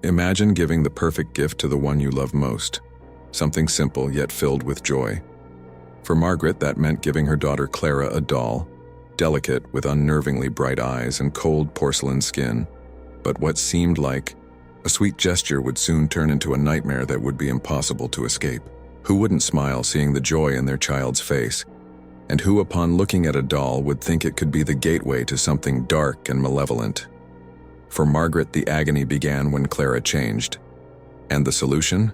Imagine giving the perfect gift to the one you love most. Something simple yet filled with joy. For Margaret, that meant giving her daughter Clara a doll, delicate with unnervingly bright eyes and cold porcelain skin. But what seemed like a sweet gesture would soon turn into a nightmare that would be impossible to escape. Who wouldn't smile seeing the joy in their child's face? And who, upon looking at a doll, would think it could be the gateway to something dark and malevolent? For Margaret, the agony began when Clara changed. And the solution?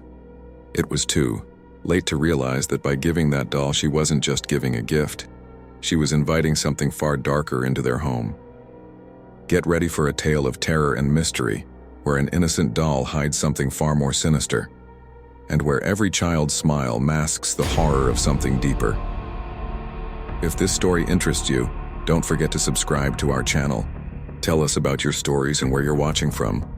It was too late to realize that by giving that doll, she wasn't just giving a gift. She was inviting something far darker into their home. Get ready for a tale of terror and mystery, where an innocent doll hides something far more sinister, and where every child's smile masks the horror of something deeper. If this story interests you, don't forget to subscribe to our channel. Tell us about your stories and where you're watching from.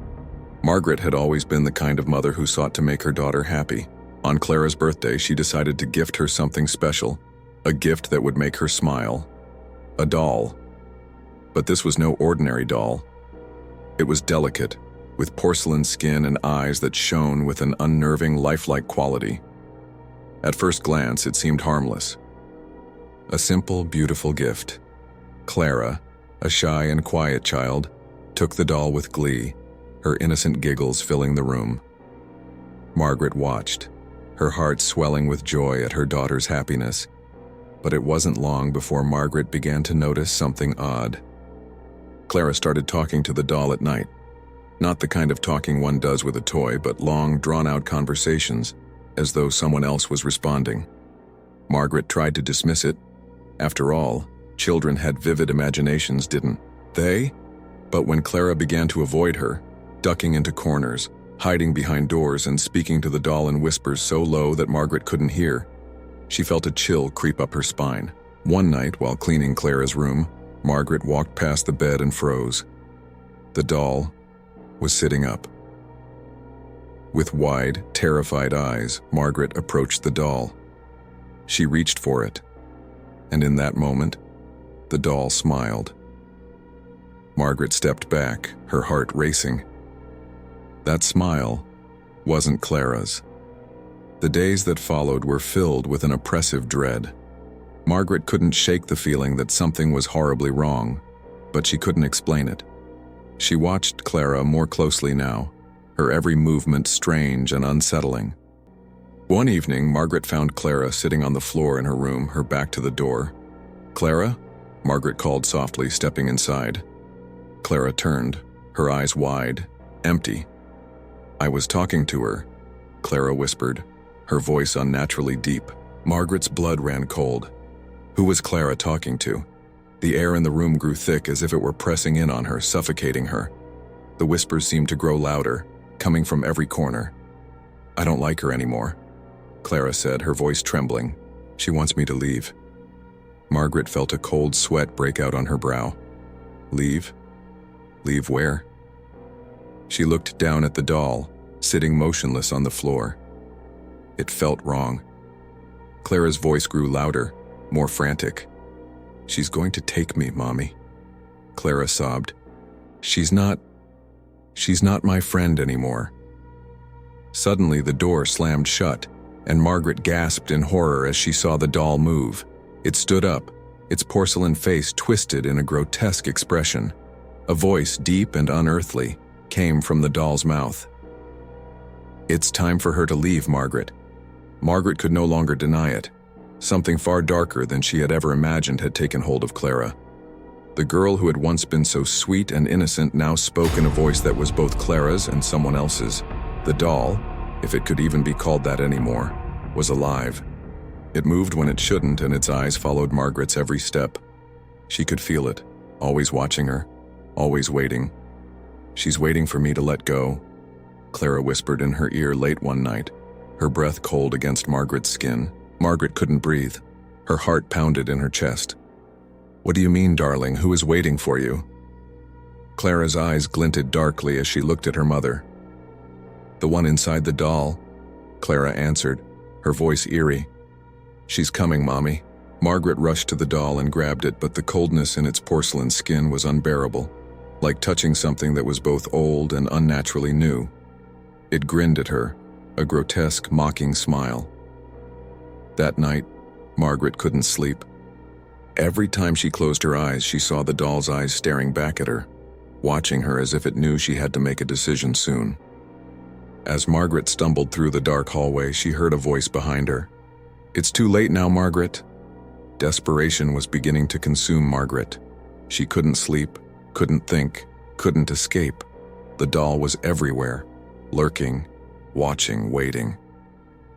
Margaret had always been the kind of mother who sought to make her daughter happy. On Clara's birthday, she decided to gift her something special, a gift that would make her smile. A doll. But this was no ordinary doll. It was delicate, with porcelain skin and eyes that shone with an unnerving, lifelike quality. At first glance, it seemed harmless. A simple, beautiful gift. Clara, a shy and quiet child, took the doll with glee, her innocent giggles filling the room. Margaret watched, her heart swelling with joy at her daughter's happiness. But it wasn't long before Margaret began to notice something odd. Clara started talking to the doll at night. Not the kind of talking one does with a toy, but long, drawn-out conversations, as though someone else was responding. Margaret tried to dismiss it. After all, children had vivid imaginations, didn't they? But when Clara began to avoid her, ducking into corners, hiding behind doors and speaking to the doll in whispers so low that Margaret couldn't hear, she felt a chill creep up her spine. One night, while cleaning Clara's room, Margaret walked past the bed and froze. The doll was sitting up. With wide, terrified eyes, Margaret approached the doll. She reached for it, and in that moment, the doll smiled. Margaret stepped back, her heart racing. That smile wasn't Clara's. The days that followed were filled with an oppressive dread. Margaret couldn't shake the feeling that something was horribly wrong, but she couldn't explain it. She watched Clara more closely now, her every movement strange and unsettling. One evening, Margaret found Clara sitting on the floor in her room, her back to the door. "Clara?" Margaret called softly, stepping inside. Clara turned, her eyes wide, empty. "I was talking to her," Clara whispered, her voice unnaturally deep. Margaret's blood ran cold. Who was Clara talking to? The air in the room grew thick as if it were pressing in on her, suffocating her. The whispers seemed to grow louder, coming from every corner. "I don't like her anymore," Clara said, her voice trembling. "She wants me to leave." Margaret felt a cold sweat break out on her brow. Leave? Leave where? She looked down at the doll, sitting motionless on the floor. It felt wrong. Clara's voice grew louder, more frantic. "She's going to take me, Mommy," Clara sobbed. She's not my friend anymore." Suddenly, the door slammed shut, and Margaret gasped in horror as she saw the doll move. It stood up, its porcelain face twisted in a grotesque expression. A voice, deep and unearthly, came from the doll's mouth. "It's time for her to leave, Margaret." Margaret could no longer deny it. Something far darker than she had ever imagined had taken hold of Clara. The girl who had once been so sweet and innocent now spoke in a voice that was both Clara's and someone else's. The doll, if it could even be called that anymore, was alive. It moved when it shouldn't, and its eyes followed Margaret's every step. She could feel it, always watching her, always waiting. "She's waiting for me to let go," Clara whispered in her ear late one night, her breath cold against Margaret's skin. Margaret couldn't breathe. Her heart pounded in her chest. "What do you mean, darling? Who is waiting for you?" Clara's eyes glinted darkly as she looked at her mother. "The one inside the doll," Clara answered, her voice eerie. "She's coming, Mommy." Margaret rushed to the doll and grabbed it, but the coldness in its porcelain skin was unbearable, like touching something that was both old and unnaturally new. It grinned at her, a grotesque, mocking smile. That night, Margaret couldn't sleep. Every time she closed her eyes, she saw the doll's eyes staring back at her, watching her as if it knew she had to make a decision soon. As Margaret stumbled through the dark hallway, she heard a voice behind her. "It's too late now, Margaret." Desperation was beginning to consume Margaret. She couldn't sleep, couldn't think, couldn't escape. The doll was everywhere, lurking, watching, waiting.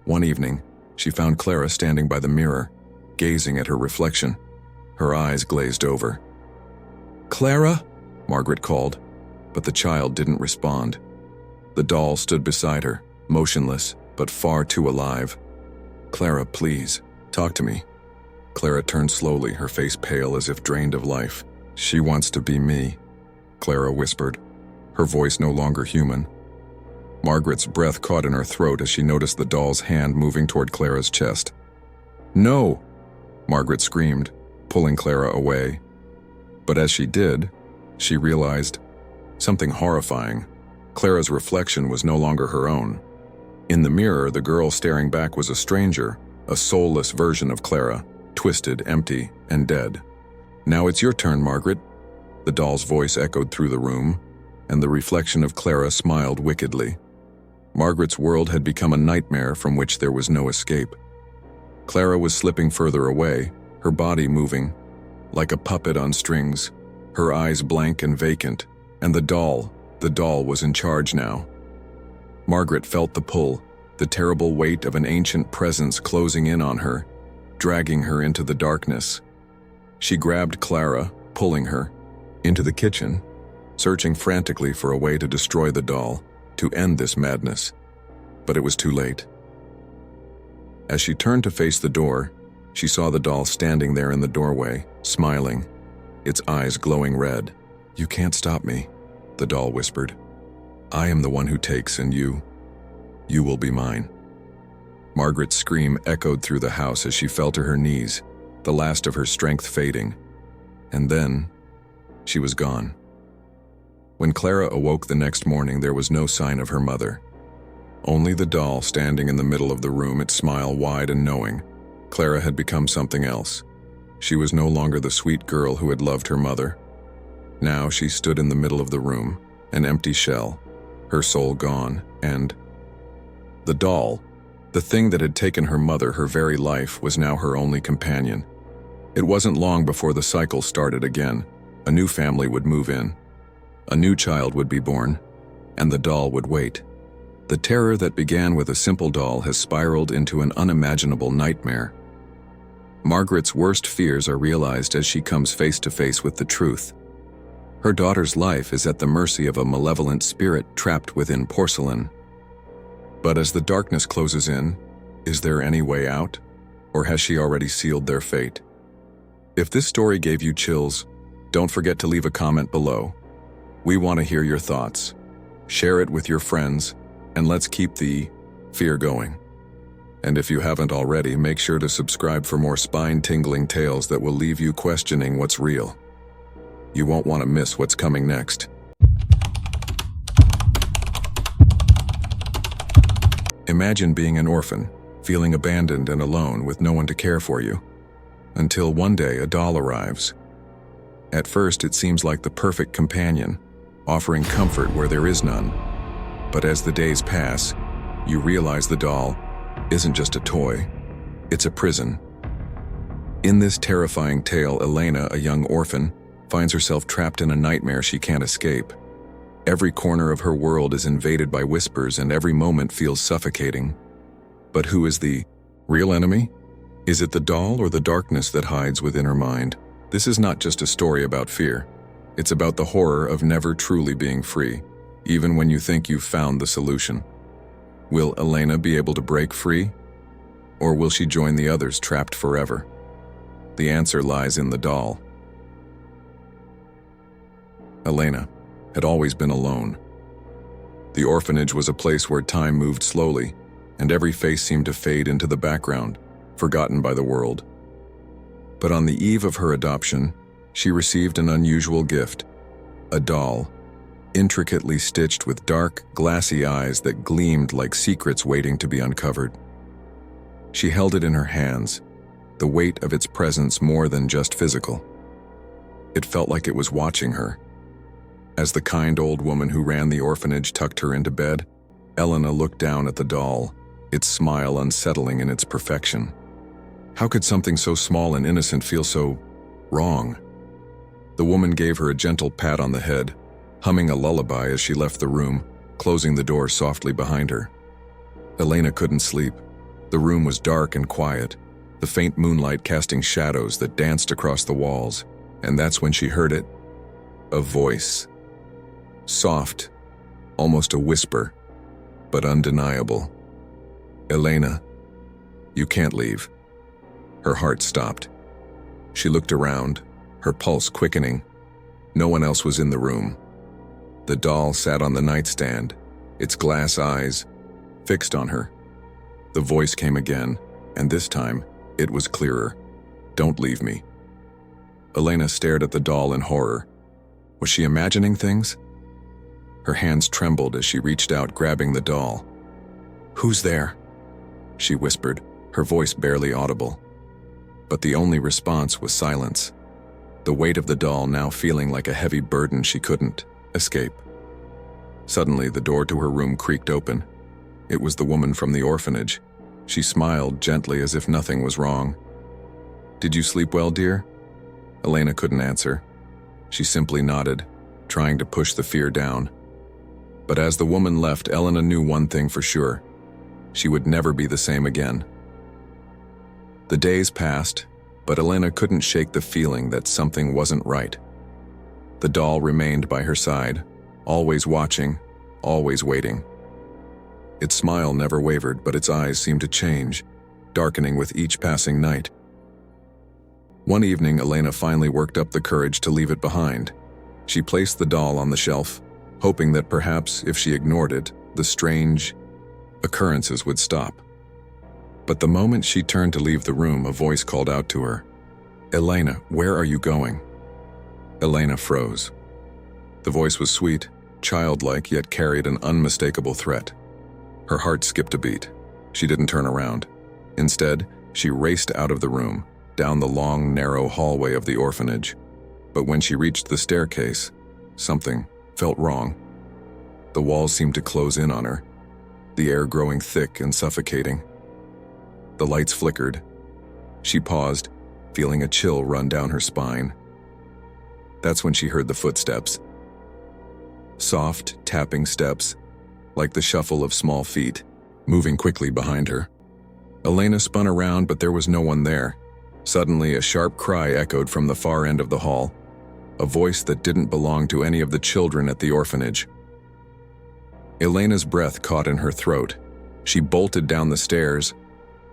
One evening, she found Clara standing by the mirror, gazing at her reflection. Her eyes glazed over. "Clara?" Margaret called, but the child didn't respond. The doll stood beside her, motionless, but far too alive. "Clara, please, talk to me." Clara turned slowly, her face pale as if drained of life. "She wants to be me," Clara whispered, her voice no longer human. Margaret's breath caught in her throat as she noticed the doll's hand moving toward Clara's chest. "No!" Margaret screamed, pulling Clara away. But as she did, she realized something horrifying. Clara's reflection was no longer her own. In the mirror, the girl staring back was a stranger, a soulless version of Clara, twisted, empty, and dead. "Now it's your turn, Margaret." The doll's voice echoed through the room, and the reflection of Clara smiled wickedly. Margaret's world had become a nightmare from which there was no escape. Clara was slipping further away, her body moving, like a puppet on strings, her eyes blank and vacant, and the doll was in charge now. Margaret felt the pull, the terrible weight of an ancient presence closing in on her, dragging her into the darkness. She grabbed Clara, pulling her, into the kitchen, searching frantically for a way to destroy the doll, to end this madness. But it was too late. As she turned to face the door, she saw the doll standing there in the doorway, smiling, its eyes glowing red. "You can't stop me," the doll whispered. "I am the one who takes, and you will be mine." Margaret's scream echoed through the house as she fell to her knees, the last of her strength fading. And then, she was gone. When Clara awoke the next morning, there was no sign of her mother. Only the doll standing in the middle of the room, its smile wide and knowing. Clara had become something else. She was no longer the sweet girl who had loved her mother. Now she stood in the middle of the room, an empty shell, her soul gone, and the doll, the thing that had taken her mother her very life, was now her only companion. It wasn't long before the cycle started again. A new family would move in. A new child would be born, and the doll would wait. The terror that began with a simple doll has spiraled into an unimaginable nightmare. Margaret's worst fears are realized as she comes face to face with the truth. Her daughter's life is at the mercy of a malevolent spirit trapped within porcelain. But as the darkness closes in, is there any way out? Or has she already sealed their fate? If this story gave you chills, don't forget to leave a comment below. We want to hear your thoughts. Share it with your friends, and let's keep the fear going. And if you haven't already, make sure to subscribe for more spine-tingling tales that will leave you questioning what's real. You won't want to miss what's coming next. Imagine being an orphan, feeling abandoned and alone with no one to care for you. Until one day a doll arrives. At first it seems like the perfect companion, offering comfort where there is none. But as the days pass, you realize the doll isn't just a toy, it's a prison. In this terrifying tale, Elena, a young orphan, finds herself trapped in a nightmare she can't escape. Every corner of her world is invaded by whispers, and every moment feels suffocating. But who is the real enemy? Is it the doll or the darkness that hides within her mind? This is not just a story about fear. It's about the horror of never truly being free, even when you think you've found the solution. Will Elena be able to break free? Or will she join the others trapped forever? The answer lies in the doll. Elena had always been alone. The orphanage was a place where time moved slowly, and every face seemed to fade into the background, forgotten by the world. But on the eve of her adoption, she received an unusual gift, a doll. intricately stitched with dark, glassy eyes that gleamed like secrets waiting to be uncovered. She held it in her hands, the weight of its presence more than just physical. It felt like it was watching her. As the kind old woman who ran the orphanage tucked her into bed, Elena looked down at the doll, its smile unsettling in its perfection. How could something so small and innocent feel so wrong? The woman gave her a gentle pat on the head, humming a lullaby as she left the room, closing the door softly behind her. Elena couldn't sleep. The room was dark and quiet, the faint moonlight casting shadows that danced across the walls, and that's when she heard it. A voice. Soft, almost a whisper, but undeniable. "Elena, you can't leave." Her heart stopped. She looked around, her pulse quickening. No one else was in the room. The doll sat on the nightstand, its glass eyes fixed on her. The voice came again, and this time, it was clearer. "Don't leave me." Elena stared at the doll in horror. Was she imagining things? Her hands trembled as she reached out, grabbing the doll. "Who's there?" she whispered, her voice barely audible. But the only response was silence, the weight of the doll now feeling like a heavy burden she couldn't escape. Suddenly, the door to her room creaked open. It was the woman from the orphanage. She smiled gently as if nothing was wrong. "Did you sleep well, dear?" Elena couldn't answer. She simply nodded, trying to push the fear down. But as the woman left, Elena knew one thing for sure. She would never be the same again. The days passed, but Elena couldn't shake the feeling that something wasn't right. The doll remained by her side, always watching, always waiting. Its smile never wavered, but its eyes seemed to change, darkening with each passing night. One evening, Elena finally worked up the courage to leave it behind. She placed the doll on the shelf, hoping that perhaps if she ignored it, the strange occurrences would stop. But the moment she turned to leave the room, a voice called out to her. "Elena, where are you going?" Elena froze. The voice was sweet, childlike, yet carried an unmistakable threat. Her heart skipped a beat. She didn't turn around. Instead, she raced out of the room, down the long, narrow hallway of the orphanage. But when she reached the staircase, something felt wrong. The walls seemed to close in on her, the air growing thick and suffocating. The lights flickered. She paused, feeling a chill run down her spine. That's when she heard the footsteps. Soft, tapping steps, like the shuffle of small feet, moving quickly behind her. Elena spun around, but there was no one there. Suddenly, a sharp cry echoed from the far end of the hall, a voice that didn't belong to any of the children at the orphanage. Elena's breath caught in her throat. She bolted down the stairs,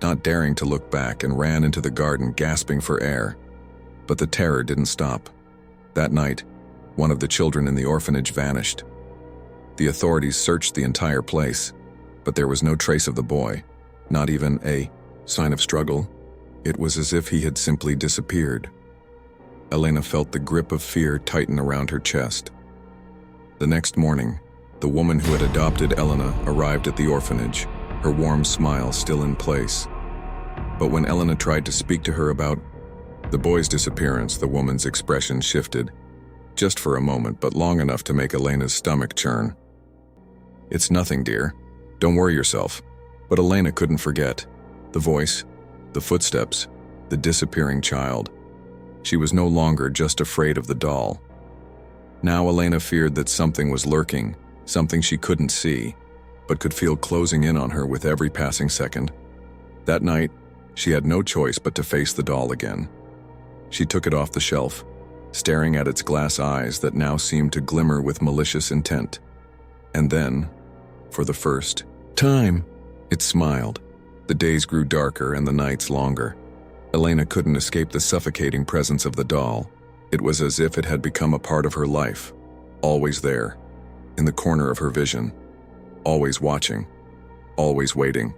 not daring to look back, and ran into the garden, gasping for air. But the terror didn't stop. That night, one of the children in the orphanage vanished. The authorities searched the entire place, but there was no trace of the boy, not even a sign of struggle. It was as if he had simply disappeared. Elena felt the grip of fear tighten around her chest. The next morning, the woman who had adopted Elena arrived at the orphanage, her warm smile still in place. But when Elena tried to speak to her about the boy's disappearance, the woman's expression shifted, just for a moment, but long enough to make Elena's stomach churn. "It's nothing, dear. Don't worry yourself." But Elena couldn't forget the voice, the footsteps, the disappearing child. She was no longer just afraid of the doll. Now Elena feared that something was lurking, something she couldn't see, but could feel closing in on her with every passing second. That night, she had no choice but to face the doll again. She took it off the shelf, staring at its glass eyes that now seemed to glimmer with malicious intent. And then, for the first time, it smiled. The days grew darker and the nights longer. Elena couldn't escape the suffocating presence of the doll. It was as if it had become a part of her life, always there, in the corner of her vision, always watching, always waiting.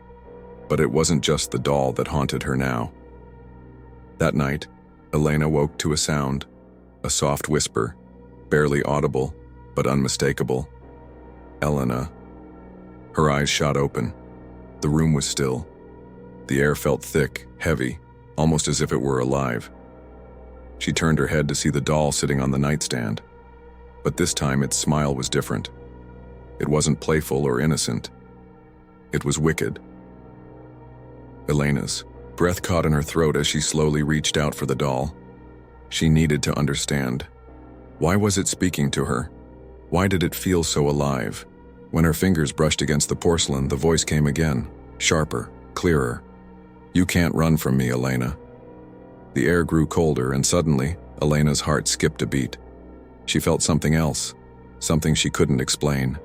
But it wasn't just the doll that haunted her now. That night, Elena woke to a sound, a soft whisper, barely audible, but unmistakable. Elena. Her eyes shot open. The room was still. The air felt thick, heavy, almost as if it were alive. She turned her head to see the doll sitting on the nightstand. But this time its smile was different. It wasn't playful or innocent. It was wicked. Elena's breath caught in her throat as she slowly reached out for the doll. She needed to understand. Why was it speaking to her? Why did it feel so alive? When her fingers brushed against the porcelain, the voice came again, sharper, clearer. "You can't run from me, Elena." The air grew colder, and suddenly, Elena's heart skipped a beat. She felt something else, something she couldn't explain.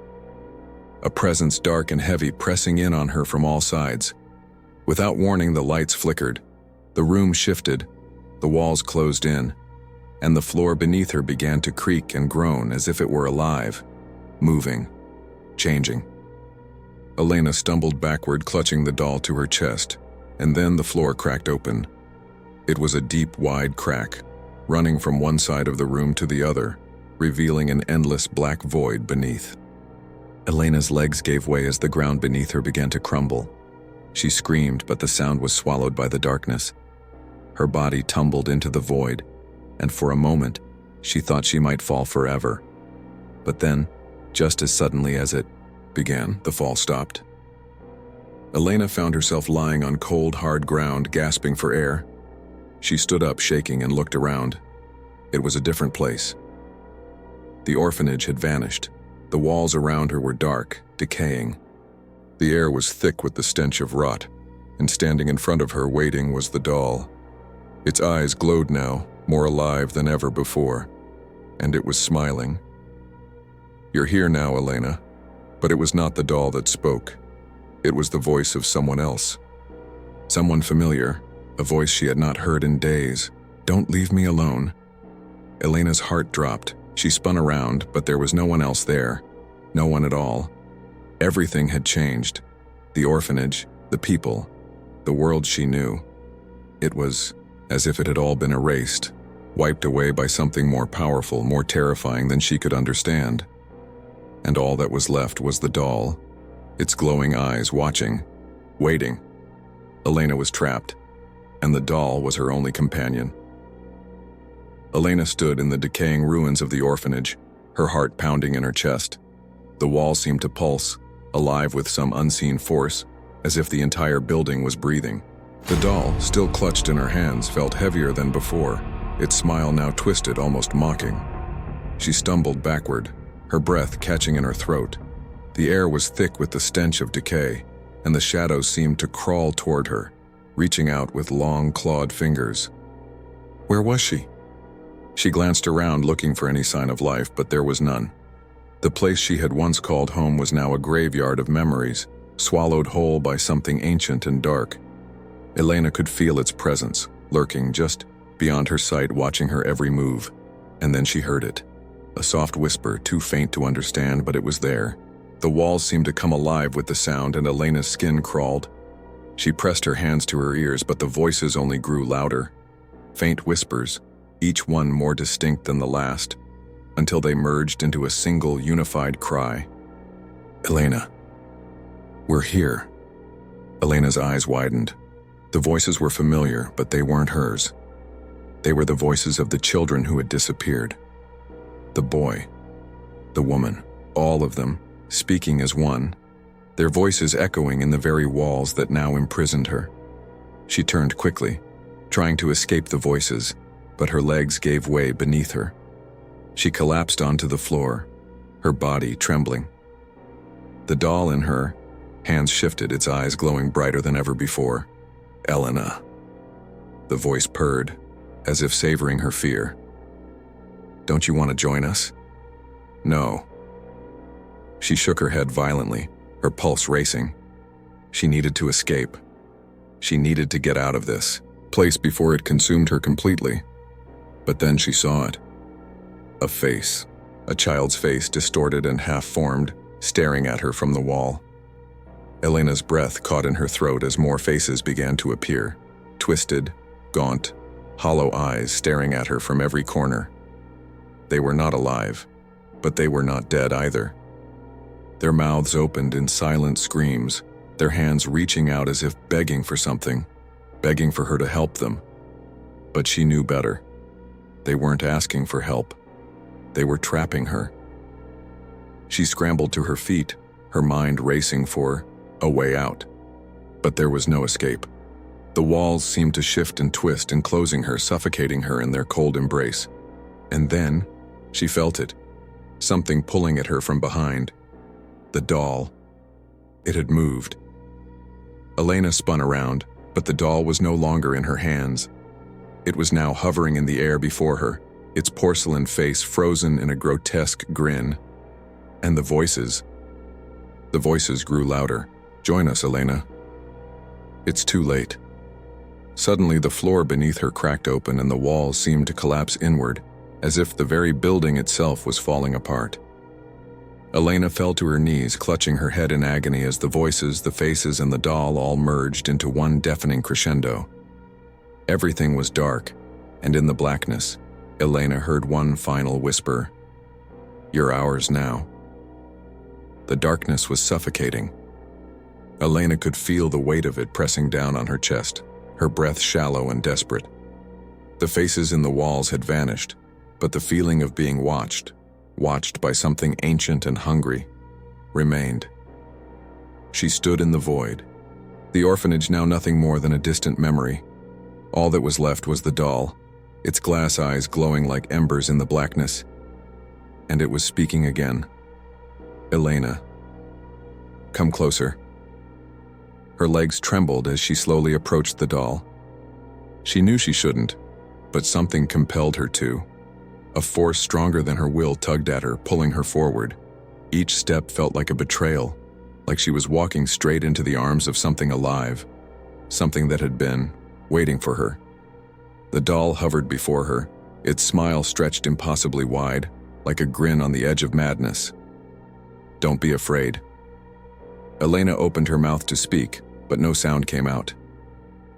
A presence dark and heavy pressing in on her from all sides. Without warning, the lights flickered. The room shifted, the walls closed in, and the floor beneath her began to creak and groan as if it were alive, moving, changing. Elena stumbled backward, clutching the doll to her chest, and then the floor cracked open. It was a deep, wide crack, running from one side of the room to the other, revealing an endless black void beneath. Elena's legs gave way as the ground beneath her began to crumble. She screamed, but the sound was swallowed by the darkness. Her body tumbled into the void, and for a moment, she thought she might fall forever. But then, just as suddenly as it began, the fall stopped. Elena found herself lying on cold, hard ground, gasping for air. She stood up, shaking, and looked around. It was a different place. The orphanage had vanished. The walls around her were dark, decaying. The air was thick with the stench of rot, and standing in front of her, waiting, was the doll. Its eyes glowed now, more alive than ever before, and it was smiling. "You're here now, Elena." But it was not the doll that spoke. It was the voice of someone else. Someone familiar, a voice she had not heard in days. "Don't leave me alone." Elena's heart dropped. She spun around, but there was no one else there. No one at all. Everything had changed. The orphanage, the people, the world she knew. It was as if it had all been erased, wiped away by something more powerful, more terrifying than she could understand. And all that was left was the doll, its glowing eyes watching, waiting. Elena was trapped, and the doll was her only companion. Elena stood in the decaying ruins of the orphanage, her heart pounding in her chest. The wall seemed to pulse, alive with some unseen force, as if the entire building was breathing. The doll, still clutched in her hands, felt heavier than before, its smile now twisted, almost mocking. She stumbled backward, her breath catching in her throat. The air was thick with the stench of decay, and the shadows seemed to crawl toward her, reaching out with long, clawed fingers. Where was she? She glanced around, looking for any sign of life, but there was none. The place she had once called home was now a graveyard of memories, swallowed whole by something ancient and dark. Elena could feel its presence, lurking just beyond her sight, watching her every move. And then she heard it. A soft whisper, too faint to understand, but it was there. The walls seemed to come alive with the sound, and Elena's skin crawled. She pressed her hands to her ears, but the voices only grew louder. Faint whispers, each one more distinct than the last, until they merged into a single unified cry. "Elena, we're here." Elena's eyes widened. The voices were familiar, but they weren't hers. They were the voices of the children who had disappeared. The boy, the woman, all of them, speaking as one, their voices echoing in the very walls that now imprisoned her. She turned quickly, trying to escape the voices, but her legs gave way beneath her. She collapsed onto the floor, her body trembling. The doll in her, hands shifted, its eyes glowing brighter than ever before. "Elena." The voice purred, as if savoring her fear. "Don't you want to join us?" "No." She shook her head violently, her pulse racing. She needed to escape. She needed to get out of this place before it consumed her completely. But then she saw it. A face, a child's face, distorted and half-formed, staring at her from the wall. Elena's breath caught in her throat as more faces began to appear, twisted, gaunt, hollow eyes staring at her from every corner. They were not alive, But they were not dead either. Their mouths opened in silent screams, their hands reaching out as if begging for something, begging for her to help them. But she knew better. They weren't asking for help. They were trapping her. She scrambled to her feet, her mind racing for a way out. But there was no escape. The walls seemed to shift and twist, enclosing her, suffocating her in their cold embrace. And then, she felt it. Something pulling at her from behind. The doll. It had moved. Elena spun around, but the doll was no longer in her hands. It was now hovering in the air before her, its porcelain face frozen in a grotesque grin. And the voices grew louder. "Join us, Elena." It's too late. Suddenly, the floor beneath her cracked open and the walls seemed to collapse inward, as if the very building itself was falling apart. Elena fell to her knees, clutching her head in agony as the voices, the faces, and the doll all merged into one deafening crescendo. Everything was dark, and in the blackness, Elena heard one final whisper. "You're ours now." The darkness was suffocating. Elena could feel the weight of it pressing down on her chest, her breath shallow and desperate. The faces in the walls had vanished, but the feeling of being watched by something ancient and hungry, remained. She stood in the void. The orphanage now nothing more than a distant memory. All that was left was the doll, its glass eyes glowing like embers in the blackness. And it was speaking again. "Elena, come closer." Her legs trembled as she slowly approached the doll. She knew she shouldn't, but something compelled her to. A force stronger than her will tugged at her, pulling her forward. Each step felt like a betrayal, like she was walking straight into the arms of something alive, something that had been waiting for her. The doll hovered before her, its smile stretched impossibly wide, like a grin on the edge of madness. "Don't be afraid." Elena opened her mouth to speak, but no sound came out.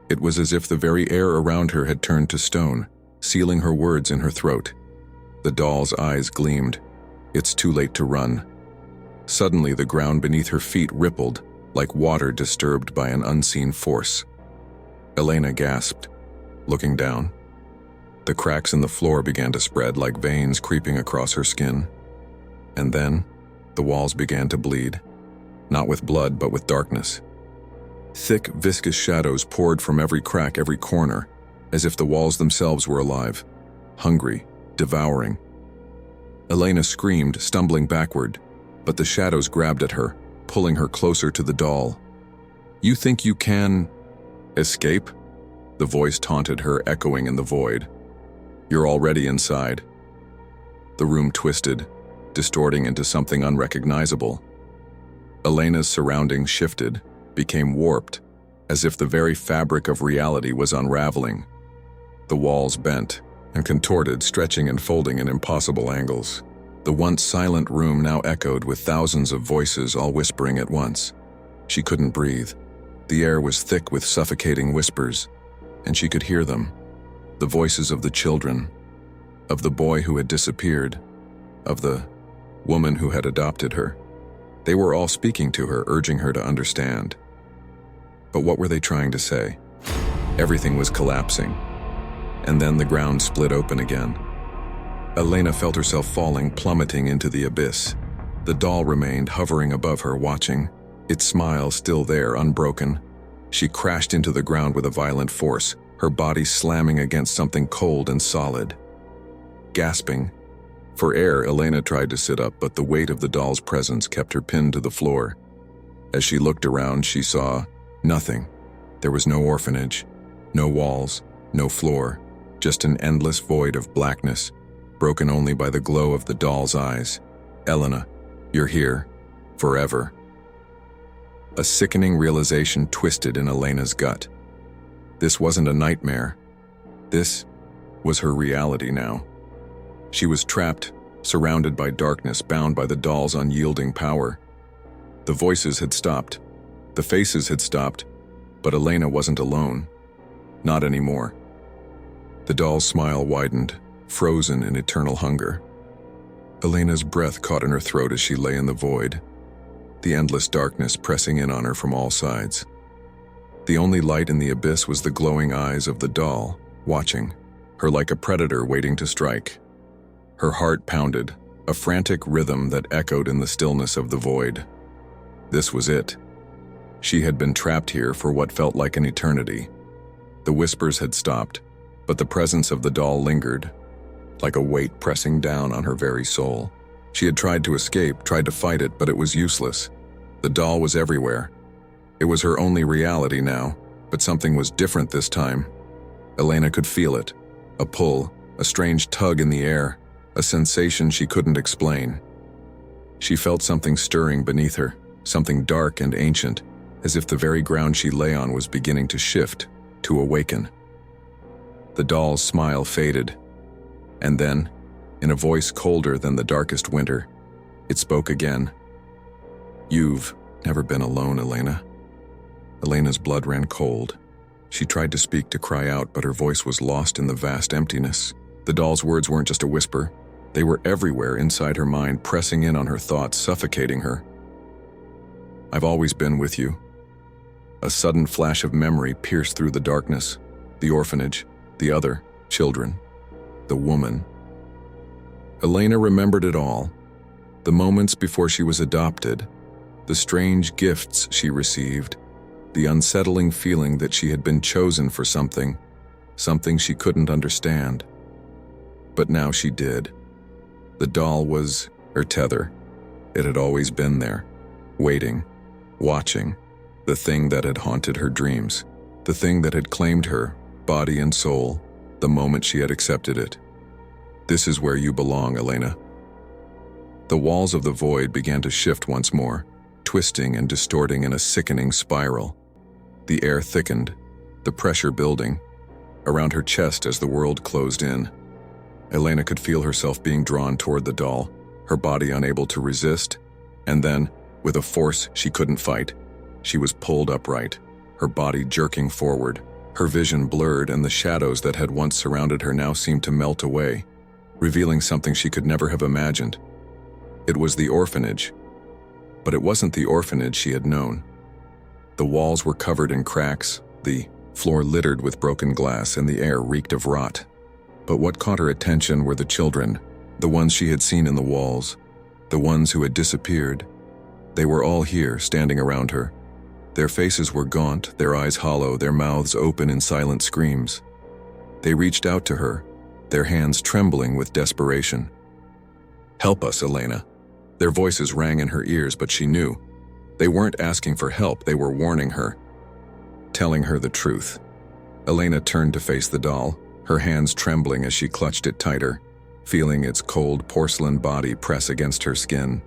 It was as if the very air around her had turned to stone, sealing her words in her throat. The doll's eyes gleamed. "It's too late to run." Suddenly, the ground beneath her feet rippled, like water disturbed by an unseen force. Elena gasped, looking down. The cracks in the floor began to spread like veins creeping across her skin. And then, the walls began to bleed. Not with blood, but with darkness. Thick, viscous shadows poured from every crack, every corner, as if the walls themselves were alive, hungry, devouring. Elena screamed, stumbling backward, but the shadows grabbed at her, pulling her closer to the doll. "You think you can escape?" The voice taunted her, echoing in the void. "You're already inside." The room twisted, distorting into something unrecognizable. Elena's surroundings shifted, became warped, as if the very fabric of reality was unraveling. The walls bent and contorted, stretching and folding in impossible angles. The once silent room now echoed with thousands of voices all whispering at once. She couldn't breathe. The air was thick with suffocating whispers, and she could hear them. The voices of the children, of the boy who had disappeared, of the woman who had adopted her. They were all speaking to her, urging her to understand. But what were they trying to say? Everything was collapsing. And then the ground split open again. Elena felt herself falling, plummeting into the abyss. The doll remained hovering above her, watching, its smile still there, unbroken. She crashed into the ground with a violent force, her body slamming against something cold and solid. Gasping for air, Elena tried to sit up, but the weight of the doll's presence kept her pinned to the floor. As she looked around, she saw nothing. There was no orphanage, no walls, no floor, just an endless void of blackness, broken only by the glow of the doll's eyes. "Elena, you're here, forever." A sickening realization twisted in Elena's gut. This wasn't a nightmare. This was her reality now. She was trapped, surrounded by darkness, bound by the doll's unyielding power. The voices had stopped. The faces had stopped. But Elena wasn't alone. Not anymore. The doll's smile widened, frozen in eternal hunger. Elena's breath caught in her throat as she lay in the void, the endless darkness pressing in on her from all sides. The only light in the abyss was the glowing eyes of the doll, watching her like a predator waiting to strike. Her heart pounded, a frantic rhythm that echoed in the stillness of the void. This was it. She had been trapped here for what felt like an eternity. The whispers had stopped, but the presence of the doll lingered, like a weight pressing down on her very soul. She had tried to escape, tried to fight it, but it was useless. The doll was everywhere. It was her only reality now, but something was different this time. Elena could feel it. A pull, a strange tug in the air, a sensation she couldn't explain. She felt something stirring beneath her, something dark and ancient, as if the very ground she lay on was beginning to shift, to awaken. The doll's smile faded, and then, in a voice colder than the darkest winter, it spoke again. "You've never been alone, Elena." Elena's blood ran cold. She tried to speak, to cry out, but her voice was lost in the vast emptiness. The doll's words weren't just a whisper. They were everywhere inside her mind, pressing in on her thoughts, suffocating her. "I've always been with you." A sudden flash of memory pierced through the darkness. The orphanage, the other, children, the woman. Elena remembered it all. The moments before she was adopted, the strange gifts she received, the unsettling feeling that she had been chosen for something she couldn't understand. But now she did. The doll was her tether. It had always been there, waiting, watching, the thing that had haunted her dreams, the thing that had claimed her, body and soul, the moment she had accepted it. "This is where you belong, Elena." The walls of the void began to shift once more, twisting and distorting in a sickening spiral. The air thickened, the pressure building, around her chest as the world closed in. Elena could feel herself being drawn toward the doll, her body unable to resist, and then, with a force she couldn't fight, she was pulled upright, her body jerking forward. Her vision blurred, and the shadows that had once surrounded her now seemed to melt away, revealing something she could never have imagined. It was the orphanage, but it wasn't the orphanage she had known. The walls were covered in cracks, the floor littered with broken glass, and the air reeked of rot. But what caught her attention were the children, the ones she had seen in the walls, the ones who had disappeared. They were all here, standing around her. Their faces were gaunt, their eyes hollow, their mouths open in silent screams. They reached out to her, their hands trembling with desperation. "Help us, Elena." Their voices rang in her ears, but she knew. They weren't asking for help, they were warning her, telling her the truth. Elena turned to face the doll, her hands trembling as she clutched it tighter, feeling its cold porcelain body press against her skin.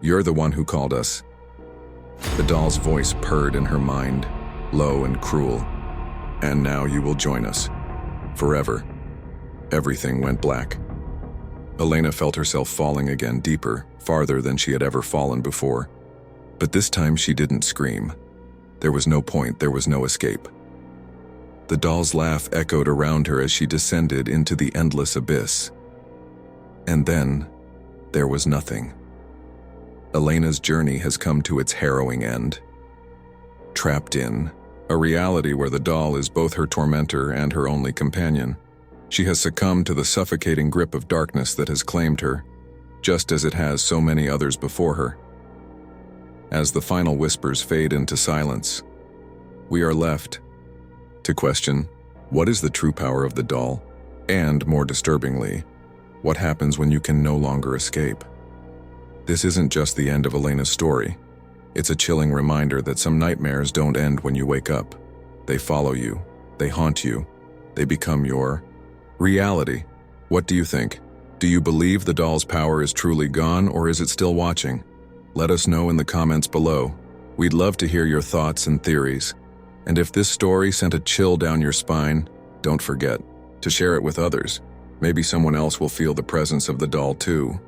"You're the one who called us." The doll's voice purred in her mind, low and cruel. "And now you will join us. Forever." Everything went black. Elena felt herself falling again, deeper, farther than she had ever fallen before. But this time she didn't scream. There was no point, there was no escape. The doll's laugh echoed around her as she descended into the endless abyss. And then, there was nothing. Elena's journey has come to its harrowing end. Trapped in a reality where the doll is both her tormentor and her only companion, she has succumbed to the suffocating grip of darkness that has claimed her, just as it has so many others before her. As the final whispers fade into silence, we are left to question, what is the true power of the doll? And, more disturbingly, what happens when you can no longer escape? This isn't just the end of Elena's story. It's a chilling reminder that some nightmares don't end when you wake up. They follow you, they haunt you, they become your reality. What do you think? Do you believe the doll's power is truly gone, or is it still watching? Let us know in the comments below. We'd love to hear your thoughts and theories. And if this story sent a chill down your spine, don't forget to share it with others. Maybe someone else will feel the presence of the doll too.